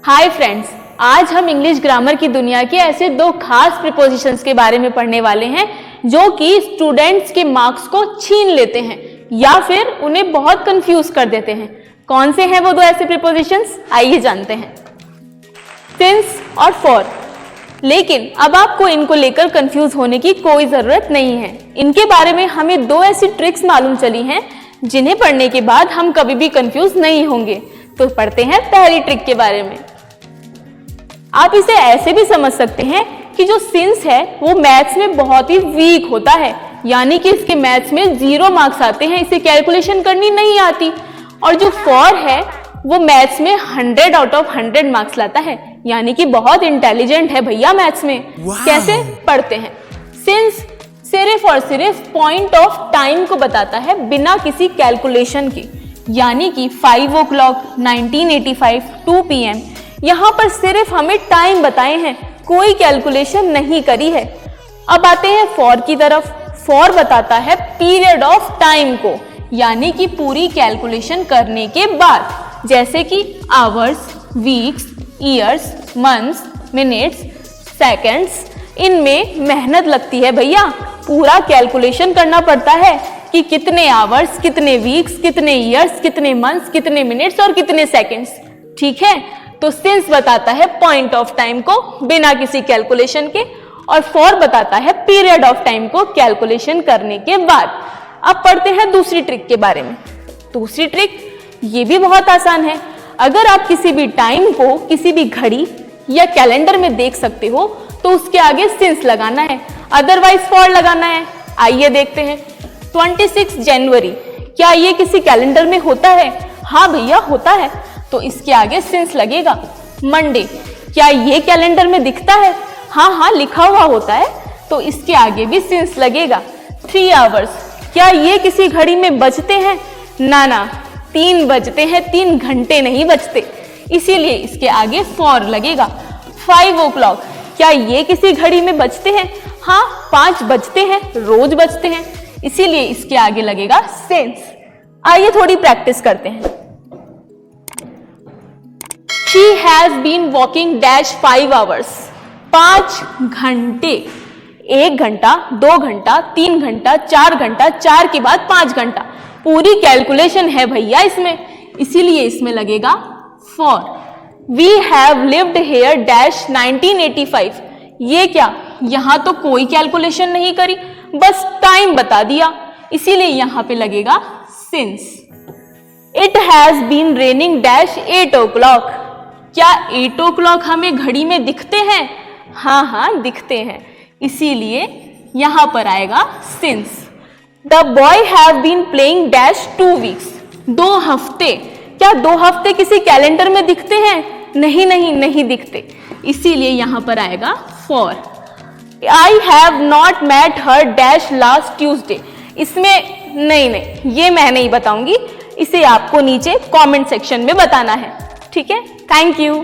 Hi friends, आज हम English grammar की दुनिया के ऐसे दो खास प्रीपोजिशंस के बारे में पढ़ने वाले हैं जो कि स्टूडेंट्स के मार्क्स को छीन लेते हैं या फिर उन्हें बहुत कंफ्यूज कर देते हैं। कौन से हैं वो दो ऐसे प्रीपोजिशंस, आइए जानते हैं। सिंस और फॉर। लेकिन अब आपको इनको लेकर कंफ्यूज होने की कोई जरूरत नहीं है। इनके बारे में हमें दो ऐसी ट्रिक्स मालूम चली हैं जिन्हें पढ़ने के बाद हम कभी भी कंफ्यूज नहीं होंगे। तो पढ़ते हैं पहली ट्रिक के बारे में। आप इसे ऐसे भी समझ सकते हैं कि जो सिंस है वो मैथ्स में बहुत ही वीक होता है, यानी कि इसके मैथ्स में 0 मार्क्स आते हैं, इसे कैलकुलेशन करनी नहीं आती। और जो फॉर है वो मैथ्स में 100 आउट ऑफ 100 मार्क्स लाता है, यानी कि बहुत इंटेलिजेंट है भैया मैथ्स में। कैसे पढ़ते हैं। सिंस सिर्फ और सिर्फ पॉइंट ऑफ टाइम को बताता है बिना किसी कैलकुलेशन के, यानी कि 5 o'clock, 1985, 2 PM। यहाँ पर सिर्फ हमें टाइम बताए हैं, कोई कैलकुलेशन नहीं करी है। अब आते हैं फॉर की तरफ। फॉर बताता है पीरियड ऑफ टाइम को, यानी कि पूरी कैलकुलेशन करने के बाद, जैसे कि hours, weeks, years, months, minutes, seconds. इनमें मेहनत लगती है भैया, पूरा कैलकुलेशन करना पड़ता है कि कितने आवर्स, कितने वीक्स, कितने ईयर्स, कितने मंथ्स, कितने मिनट्स और कितने सेकंड्स। ठीक है, तो सिंस बताता है पॉइंट ऑफ टाइम को बिना किसी कैलकुलेशन के, और फॉर बताता है पीरियड ऑफ टाइम को कैलकुलेशन करने के बाद। अब पढ़ते हैं दूसरी ट्रिक के बारे में। दूसरी ट्रिक ये भी बहुत आसान है। अगर आप किसी भी टाइम को किसी भी घड़ी या कैलेंडर में देख सकते हो तो उसके आगे सिंस लगाना है, अदरवाइज फॉर लगाना है। आइए देखते हैं। 26 जनवरी, क्या ये किसी कैलेंडर में होता है? हाँ भैया होता है, तो इसके आगे सिंस लगेगा। मंडे, क्या ये कैलेंडर में दिखता है? हाँ लिखा हुआ होता है, तो इसके आगे भी सिंस लगेगा। 3 आवर्स, क्या ये किसी घड़ी में बजते हैं? ना, 3 बजते हैं, 3 घंटे नहीं बजते, इसीलिए इसके आगे फॉर लगेगा। 5 o'clock, क्या ये किसी घड़ी में बजते हैं? हाँ 5 बजते हैं, रोज बजते हैं, इसीलिए इसके आगे लगेगा सिंस। आइए थोड़ी प्रैक्टिस करते हैं। She has been walking dash 5 hours, 5 घंटे। 1 घंटा, 2 घंटा, 3 घंटा, 4 घंटा, 4 के बाद 5 घंटा। पूरी कैलकुलेशन है भैया इसमें, इसीलिए इसमें लगेगा for. We have lived here dash 1985, ये क्या, यहाँ तो कोई कैलकुलेशन नहीं करी, बस टाइम बता दिया, इसीलिए यहाँ पे लगेगा since. It has been raining dash 8 o'clock, क्या 8 o'clock हमें घड़ी में दिखते हैं? हाँ दिखते हैं, इसीलिए यहां पर आएगा since. The boy have been playing dash 2 weeks, 2 हफ्ते, क्या 2 हफ्ते किसी कैलेंडर में दिखते हैं? नहीं दिखते, इसीलिए यहां पर आएगा for. I have not met her dash last Tuesday, इसमें नहीं, ये मैं नहीं बताऊंगी, इसे आपको नीचे कमेंट सेक्शन में बताना है। ठीक है, थैंक यू।